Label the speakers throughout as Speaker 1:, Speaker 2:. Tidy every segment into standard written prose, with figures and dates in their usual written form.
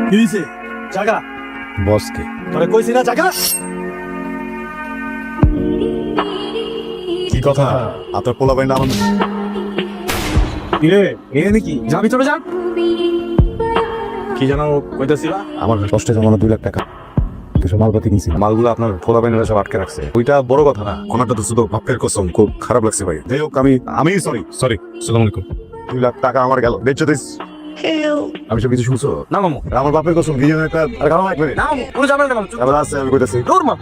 Speaker 1: কি হইছে? জাগা
Speaker 2: বসকে
Speaker 1: তোরে কইছি না জাগা।
Speaker 2: কি কথা? আপনার পোলা ভাই নাম
Speaker 1: কিরে এ নাকি যাবি চলে যা। কি জানো কইতাছিলা?
Speaker 2: আমার কষ্টে জমানো 2 লাখ টাকা কিছু মালপাতি কিনছি, মালগুলো আপনার পোলা ভাইনেরা সব আটকে রাখছে। ওইটা বড় কথা না, কোনটা তো শুধু বাপের কসম, খুব খারাপ লাগছে ভাই। যাই হোক, আমি সরি আসসালামু আলাইকুম। 2 লাখ টাকা আমার গেল। দেখছো দিস আমি সব কিছু শুনছো
Speaker 1: না মামু,
Speaker 2: আমার বাপের কসম দিয়ে একটা আর কারণ লাগবে
Speaker 1: না মামু, কোনো ঝামেলা না মামু।
Speaker 2: এবার আছে আমি কইতাছি
Speaker 1: দূর মা।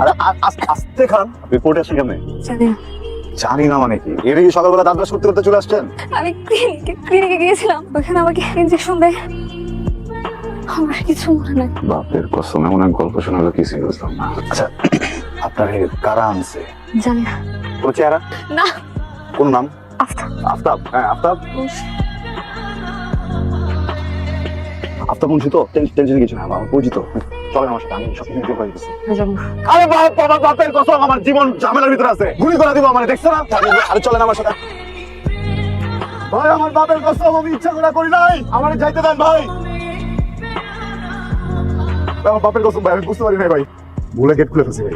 Speaker 2: আরে আস্তে খান। রিপোর্ট আসে কেমনে?
Speaker 3: জানি না।
Speaker 2: জানি না মানে কি? এর কি সকালবেলা দাঁত ব্রাশ করতে করতে চলে আসছেন?
Speaker 3: আমি ক্লিনিকে গিয়েছিলাম, ওখানে আমাকে ইনজেকশন দেয়। আমার কিছু মনে নাই।
Speaker 2: বাপের কসম, এমন এক গল্প শোনালো কিছু বুঝলাম না। আচ্ছা, আপনার কারা আনছে?
Speaker 3: জানি না।
Speaker 2: কোন চেহারা?
Speaker 3: না।
Speaker 2: কোন নাম?
Speaker 3: আফতাব।
Speaker 2: আফতাব? হ্যাঁ আফতাব। আফতাব মুন্সি তো? টেনশন কিছু না, আমার পরিচিত। চলেন আমার সাথে, আমি সব কিছু যোগ করে দিচ্ছি। আরে বাপের কসম, আমার জীবন ঝামেলার ভিতরে আছে। গুলি করে দিব আমার, দেখছো না? আরে চলেন আমার সাথে। ভাই আমার বাপের কসম, আমি ইচ্ছা করে করি নাই। আমারে যাইতে দেন ভাই। আমার বাপের কসম ভাই, আমি বুঝতে পারি নাই ভাই। ভুলে গেট খুলে ফেলছি ভাই।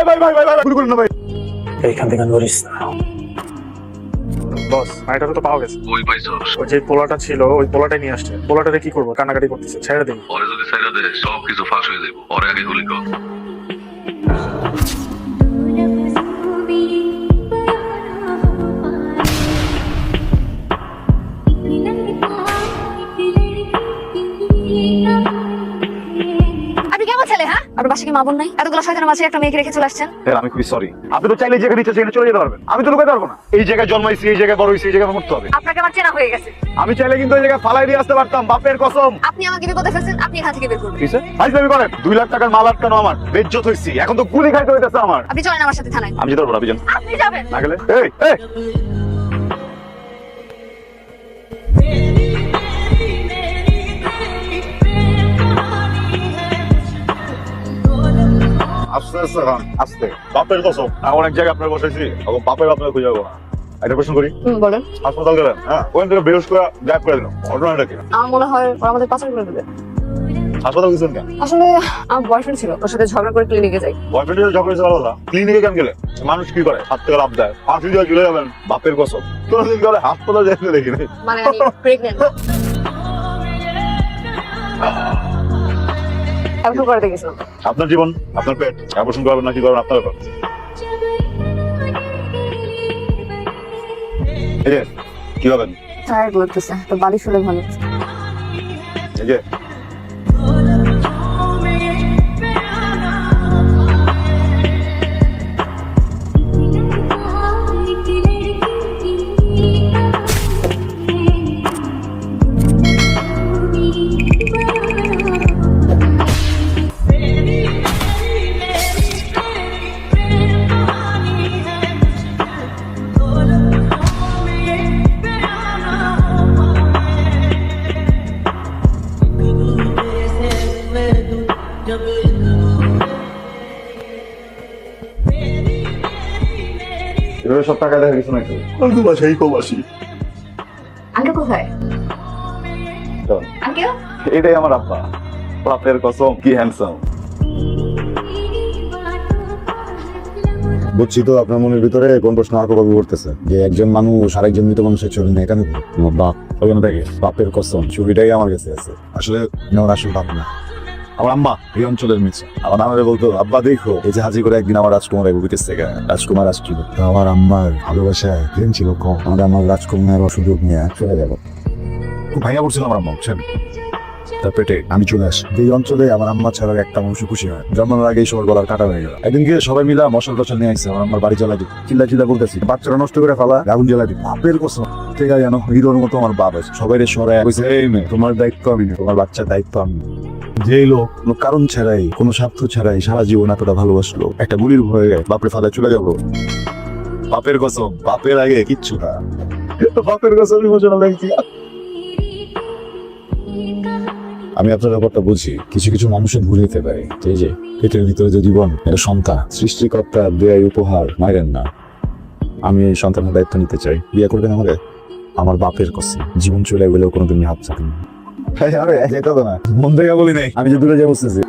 Speaker 2: ভাই গুলি করুন না ভাই।
Speaker 1: এইখান থেকে নড়িস না। বস মাইটাকে তো পাওয়া গেছে।
Speaker 4: ওই পাইছস
Speaker 1: ওই যে পোলাটা ছিল, ওই পোলাটাই নিয়ে আসছে। পোলাটারে কি করবো? কান্নাকাটি করতেছে, ছেড়ে দিই।
Speaker 4: পরে যদি ছাইরা দে সব কিছু ফাঁস হয়ে যাবে। পরে আগে গুলি কর।
Speaker 3: আপনি কেমন ছেলে? হ্যাঁ, আপনার বাসায় কি মা বোন নাই? এতগুলো শয়তানের মাঝে একটা মেয়েকে রেখে চলে আসছেন।
Speaker 2: আমি খুবই সরি। আপনি তো চাইলে যেখানে ইচ্ছা সেখানে চলে যেতে পারবেন, আমি তো লুকাতে পারবো না। এই জায়গায় জন্মাইছি, এই জায়গায় বড় হয়েছি, এই জায়গায় মরতে হবে।
Speaker 3: আপনাকে আমার চেনা হয়ে গেছে।
Speaker 2: আমি চাইলে কিন্তু এই জায়গায় ফালাই দিয়ে আসতে পারতাম, বাপের কসম।
Speaker 3: আপনি আমাকে বিপদে ফেলছেন, আপনি এখান থেকে বের করবেন।
Speaker 2: কিসে ফাইজলামি করেন? 2 লাখ টাকার মাল আটকানো আমার, বেজ্জত হইছি। এখন তো গুলি খাইতে হইতেছে আমার।
Speaker 3: আপনি চলেন আমার সাথে থানায়।
Speaker 2: আমি যেতে পারবো না, আপনি যান।
Speaker 3: আপনি যাবেন
Speaker 2: না গেলে এই আস্তে আস্তে খান, আস্তে। বাপের কসম, এমন এক জায়গায় আপনার বসাইছি, এখন বাপের আপনার খুঁজে যাবো না। একটা প্রশ্ন করি,
Speaker 3: বলেন।
Speaker 2: হাসপাতাল গেলেন, হ্যাঁ, ওখান থেকে বেরোস করে গায়েব করে দিলাম, ঘটনাটা কি?
Speaker 3: আমার মনে হয় ওরা আমাদের পাচার করে দেবে।
Speaker 2: হাসপাতাল গেছেন কেন?
Speaker 3: আসলে আমার বয়ফ্রেন্ড ছিল, ওর সাথে ঝগড়া করে ক্লিনিকে যাই।
Speaker 2: বয়ফ্রেন্ডের ঝগড়া হয়েছে ভালো কথা, ক্লিনিকে কেন গেলে? মানুষ কি করে? হাত থেকে লাভ দেয়, ফাঁসি দিয়ে চলে যাবেন। বাপের কসম, কোনদিন করে হাসপাতাল যেতে দেখি নাই।
Speaker 3: মানে আমি প্রেগন্যান্ট। অ্যাবর্শন করে গেছিলাম।
Speaker 2: আপনার জীবন, আপনার পেট, অ্যাবর্শন করবেন না কি করবেন আপনার ব্যাপার। এই যে কি হবেন?
Speaker 3: টায়ার্ড লাগতেছে, তো বালিশ হলে ভালো।
Speaker 2: এই যে এভাবে সব টাকা দেখা কিছু নাকি? আমি তো বাসাই কমাসি।
Speaker 3: আঙ্কেল কোথায়? আঙ্কেল
Speaker 2: এটাই আমার আব্বা। বাপের কসম, কি হ্যান্ডসাম। বুঝছি তো আপনার মনের ভিতরে কোন প্রশ্ন আঁকবাবু করতেছে, যে একজন মানুষ আরেকজন মৃত মানুষের ছবি নেই কেন? আমার বাপ ওখানে থাকে, বাপের কসম ছবিটাই আমার কাছে আছে। আসলে আমার আসল বাপ না, আমার আম্মা এই অঞ্চলের মেয়ে। আমার আমাদের বলতো, আব্বা দেখো এই যে হাজি করে একদিন আমার রাজকুমার বুকের থেকে রাজকুমার আসছিল। আমার আম্মার ভালোবাসায় প্রেম ছিল কম, আমার রাজকুমার সুযোগ নিয়ে চলে গেল। খুব ভাইয়া পড়ছিল আমার আম্মা, বুঝছেন? তার পেটে আমি চলে আসি। এই অঞ্চলে আমার আম্মা ছাড়া একটা মানুষ খুশি হয়। জন্মানোর আগেই সবার গলার কাটা হয়ে গেল। একদিনকে সবাই মিলা মশাল টশাল নিয়ে আসছে, আমার বাড়ি জ্বালাই দিই। চিল্লা বলতেছি, বাচ্চারা নষ্ট করে ফেলা, আগুন জ্বালাই দিই। বাপের কসম, ঠিক আছে জানো, হিরোর মতো আমার বাপ আছে। সবাই সরাই কইছে, এই মেয়ে তোমার দায়িত্ব আমি না, তোমার বাচ্চার দায়িত্ব আমি। যেই লোক কোনো কারণ ছাড়াই কোনো স্বার্থ ছাড়াই সারা জীবন এতটা ভালোবাসলো, একটা গুলির ভয়ে বাপের ফাদায় চলে যাবো। বাপের কসম, বাপের আগে কিচ্ছু না। বাপের কসম ইমোশনাল লাগছে। আমি আপনার ব্যাপারটা বুঝি, কিছু কিছু মানুষের ভুল হতে পারে। এই যে পেটের ভিতরে যে জীবন, এটা সন্তান, সৃষ্টিকর্তা দেয় উপহার, মাইরেন না। আমি এই সন্তানের দায়িত্ব নিতে চাই। বিয়ে করবেন আমাকে? আমার বাপের কসম, জীবন চলে গেলেও কোনোদিন হাত চাকরি না। আরে এটা তো না, মন থেকে বলি নাই, আমি যে দূরে যাবো বুঝতেছি।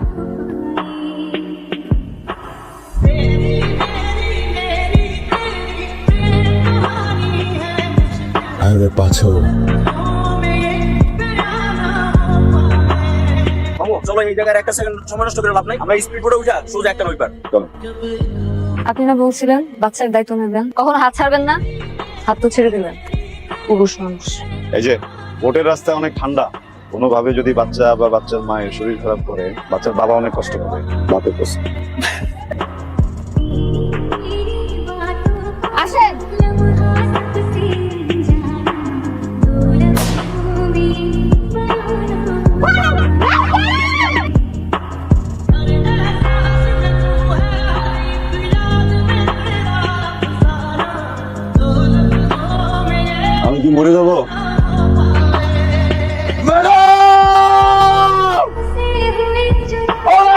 Speaker 2: আরে পাছো
Speaker 5: চলো এই জায়গায় একটা সেকেন্ড সময় নষ্ট করে লাভ নাই, আমরা স্পিড বোর্ডে উঠা সোজা একটা নইবার।
Speaker 3: আপনি না বলছিলেন বাচ্চার দায়িত্ব নেবেন, কখনো হাত ছাড়বেন না, হাত তো ছেড়ে দিবেন। পুরুষ মানুষ।
Speaker 2: এই যে বোটের রাস্তায় অনেক ঠান্ডা, কোনোভাবে যদি বাচ্চা বা বাচ্চার মায়ের শরীর খারাপ করে, বাচ্চার বাবা অনেক কষ্ট করে। বাপের কষ্ট।
Speaker 3: আসেন।
Speaker 2: আমি কি মরে যাবো?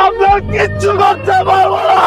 Speaker 2: আমরা কিচ্ছু করতে পারবো না।